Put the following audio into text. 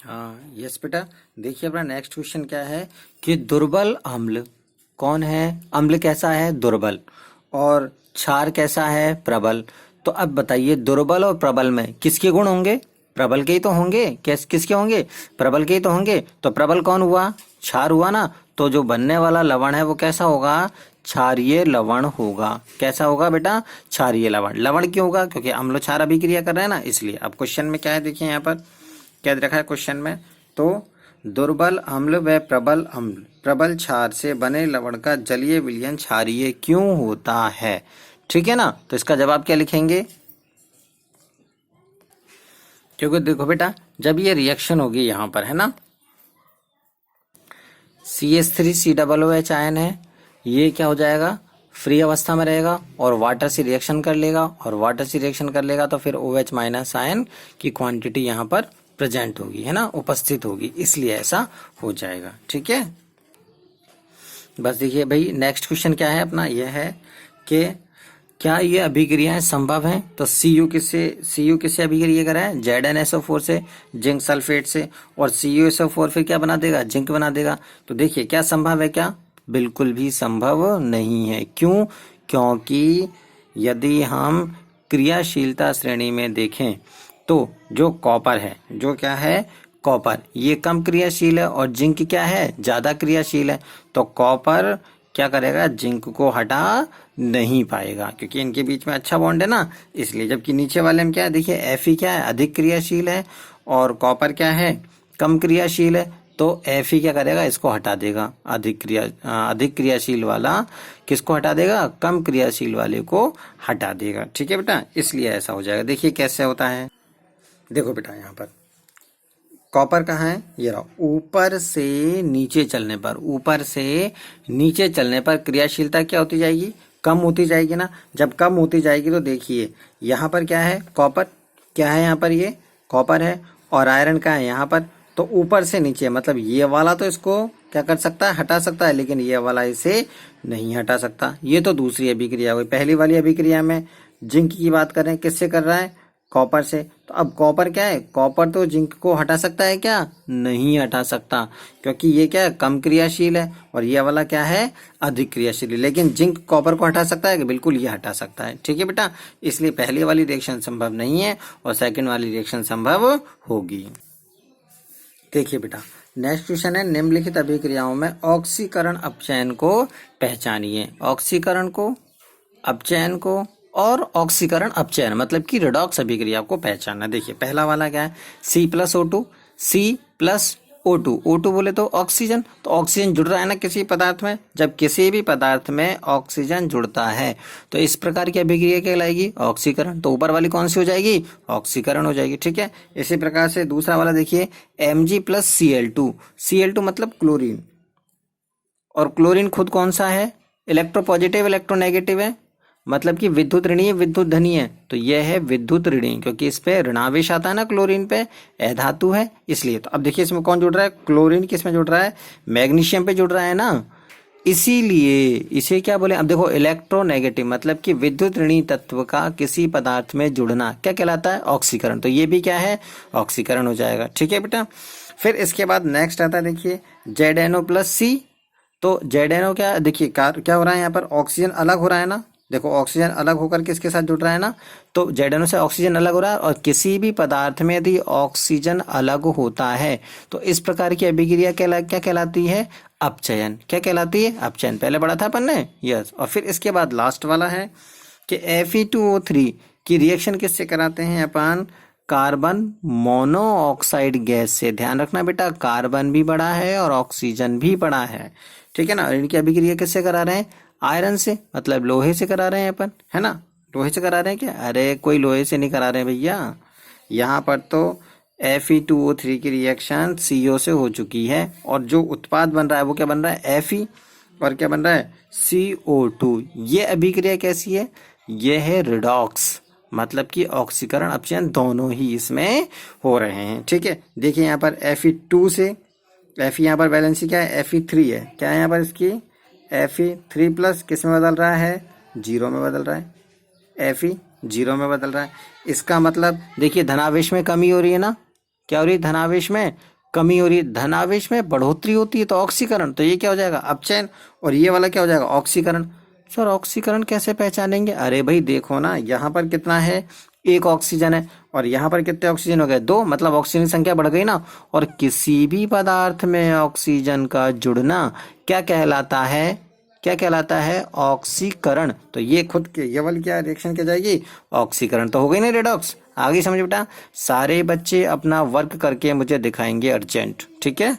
हाँ यस बेटा। देखिए अपना नेक्स्ट क्वेश्चन क्या है कि दुर्बल अम्ल कौन है। अम्ल कैसा है, दुर्बल, और क्षार कैसा है, प्रबल। तो अब बताइए दुर्बल और प्रबल में किसके गुण होंगे। प्रबल के ही तो होंगे। किसके होंगे, प्रबल के ही तो होंगे। तो प्रबल कौन हुआ, क्षार हुआ ना। तो जो बनने वाला लवण है वो कैसा होगा, क्षारीय लवण होगा। कैसा होगा बेटा, क्षारीय लवण। लवण क्यों होगा, क्योंकि अम्ल क्षार अभिक्रिया कर रहे हैं ना, इसलिए। अब क्वेश्चन में क्या है देखिए, यहाँ पर क्या रखा है क्वेश्चन में। तो दुर्बल अम्ल व प्रबल अम्ल प्रबल क्षार से बने लवण का जलीय विलयन क्षारीय क्यों होता है। ठीक है ना। तो इसका जवाब क्या लिखेंगे, क्योंकि देखो बेटा जब ये रिएक्शन होगी यहाँ पर, है ना, CH3COOH आयन है, ये क्या हो जाएगा, फ्री अवस्था में रहेगा और वाटर से रिएक्शन कर लेगा, और वाटर से रिएक्शन कर लेगा तो फिर OH माइनस आयन की क्वांटिटी यहाँ पर प्रेजेंट होगी, है ना, उपस्थित होगी, इसलिए ऐसा हो जाएगा। ठीक है। बस देखिए भाई नेक्स्ट क्वेश्चन क्या है अपना, यह है कि क्या ये अभिक्रियाएं संभव हैं। तो Cu किससे अभिक्रिया करा है, ZnSO4 से, जिंक सल्फेट से, और CuSO4 फिर क्या बना देगा, जिंक बना देगा। तो देखिए क्या संभव है, क्या बिल्कुल भी संभव नहीं है। क्यों, क्योंकि यदि हम क्रियाशीलता श्रेणी में देखें तो जो कॉपर है, जो क्या है, कॉपर, ये कम क्रियाशील है और जिंक क्या है, ज्यादा क्रियाशील है। तो कॉपर क्या करेगा, जिंक को हटा नहीं पाएगा, क्योंकि इनके बीच में अच्छा बॉन्ड है ना, इसलिए। जबकि नीचे वाले में क्या है, देखिए Fe क्या है, अधिक क्रियाशील है, और कॉपर क्या है, कम क्रियाशील है। तो Fe क्या करेगा, इसको हटा देगा, अधिक क्रियाशील वाला किसको हटा देगा, कम क्रियाशील वाले को हटा देगा। ठीक है बेटा, इसलिए ऐसा हो जाएगा। देखिए कैसे होता है, देखो बेटा यहाँ पर कॉपर कहाँ है, ये रहा, ऊपर से नीचे चलने पर, ऊपर से नीचे चलने पर क्रियाशीलता क्या होती जाएगी, कम होती जाएगी ना। जब कम होती जाएगी तो देखिए यहाँ पर क्या है, कॉपर, क्या है यहाँ पर, ये कॉपर है, और आयरन का है यहाँ पर। तो ऊपर से नीचे मतलब ये वाला तो इसको क्या कर सकता है, हटा सकता है, लेकिन ये वाला इसे नहीं हटा सकता। ये तो दूसरी अभिक्रिया हुई। पहली वाली अभिक्रिया में जिंक की बात करें, किससे कर रहा है, कॉपर से। तो अब कॉपर क्या है, कॉपर तो जिंक को हटा सकता है क्या, नहीं हटा सकता, क्योंकि ये क्या है, कम क्रियाशील है, और ये वाला क्या है, अधिक क्रियाशील है। लेकिन जिंक कॉपर को हटा सकता है कि, बिल्कुल ये हटा सकता है। ठीक है बेटा, इसलिए पहली वाली रिएक्शन संभव नहीं है और सेकंड वाली रिएक्शन संभव होगी। देखिए बेटा नेक्स्ट क्वेश्चन है, निम्नलिखित अभिक्रियाओं में ऑक्सीकरण अपचयन को पहचानिए। ऑक्सीकरण को, अपचयन को, और ऑक्सीकरण अपचयन मतलब कि रिडॉक्स अभिक्रिया को पहचानना। देखिए पहला वाला क्या है, C+O2, C+O2, O2 बोले तो ऑक्सीजन, तो ऑक्सीजन जुड़ रहा है ना किसी पदार्थ में। जब किसी भी पदार्थ में ऑक्सीजन जुड़ता है तो इस प्रकार की अभिक्रिया कहलाएगी ऑक्सीकरण। तो ऊपर वाली कौन सी हो जाएगी, ऑक्सीकरण हो जाएगी। ठीक है। इसी प्रकार से दूसरा वाला देखिए, Mg+Cl2, Cl2 मतलब क्लोरीन, और क्लोरीन खुद कौन सा है, इलेक्ट्रोपॉजिटिव इलेक्ट्रोनेगेटिव है, मतलब कि विद्युत ऋणीय विद्युत धनी है। तो यह है विद्युत ऋणी, क्योंकि इस पे ऋणावेश आता है ना क्लोरीन पे, अधातु है, इसलिए। तो अब देखिए इसमें कौन जुड़ रहा है, क्लोरीन किस में जुड़ रहा है, मैग्नीशियम पे जुड़ रहा है ना, इसीलिए इसे क्या बोले। अब देखो इलेक्ट्रोनेगेटिव मतलब कि विद्युत ऋणी तत्व का किसी पदार्थ में जुड़ना क्या कहलाता है, ऑक्सीकरण। तो ये भी क्या है, ऑक्सीकरण हो जाएगा। ठीक है बेटा। फिर इसके बाद नेक्स्ट आता है देखिए ZNO+C। तो ZNO क्या, देखिए क्या हो रहा है यहाँ पर, ऑक्सीजन अलग हो रहा है ना। देखो ऑक्सीजन अलग होकर किसके साथ जुड़ रहा है ना, तो ZNO से ऑक्सीजन अलग हो रहा है। और किसी भी पदार्थ में यदि ऑक्सीजन अलग होता है तो इस प्रकार की अभिक्रिया क्या कहलाती है, अपचयन। क्या कहलाती है, अपचयन। पहले पढ़ा था अपन ने, यस। और फिर इसके बाद लास्ट वाला है कि Fe2O3 की रिएक्शन किससे कराते हैं अपन, कार्बन मोनोऑक्साइड गैस से। ध्यान रखना बेटा, कार्बन भी बड़ा है और ऑक्सीजन भी बड़ा है। ठीक है ना। इनकी अभिक्रिया किससे करा रहे हैं, आयरन से, मतलब लोहे से करा रहे हैं अपन, है ना। लोहे से करा रहे हैं क्या, अरे कोई लोहे से नहीं करा रहे हैं भैया। यहाँ पर तो Fe2O3 की रिएक्शन CO से हो चुकी है, और जो उत्पाद बन रहा है वो क्या बन रहा है, Fe, और क्या बन रहा है, CO2। ये अभिक्रिया कैसी है, ये है रिडॉक्स, मतलब कि ऑक्सीकरण अपचयन दोनों ही इसमें हो रहे हैं। ठीक है। देखिए यहाँ पर Fe2 से Fe, यहाँ पर वैलेंसी क्या है, Fe3 है, क्या है यहाँ पर इसकी, Fe3+ किस में बदल रहा है, 0 में बदल रहा है, Fe 0 में बदल रहा है। इसका मतलब देखिए धनावेश में कमी हो रही है ना, क्या हो रही है, धनावेश में कमी हो रही है, धन आवेश में बढ़ोतरी होती है तो ऑक्सीकरण, तो ये क्या हो जाएगा अपचयन, और ये वाला क्या हो जाएगा ऑक्सीकरण। सर ऑक्सीकरण कैसे पहचानेंगे, अरे भाई देखो ना यहाँ पर कितना है, एक ऑक्सीजन है और यहाँ पर कितने ऑक्सीजन हो गए, दो, मतलब ऑक्सीजन की संख्या बढ़ गई ना। और किसी भी पदार्थ में ऑक्सीजन का जुड़ना क्या कहलाता है, क्या कहलाता है, ऑक्सीकरण। तो ये खुद के ये वाली क्या रिएक्शन क्या जाएगी, ऑक्सीकरण। तो हो गई ना रेडॉक्स, आगे समझ बेटा। सारे बच्चे अपना वर्क करके मुझे दिखाएंगे अर्जेंट, ठीक है।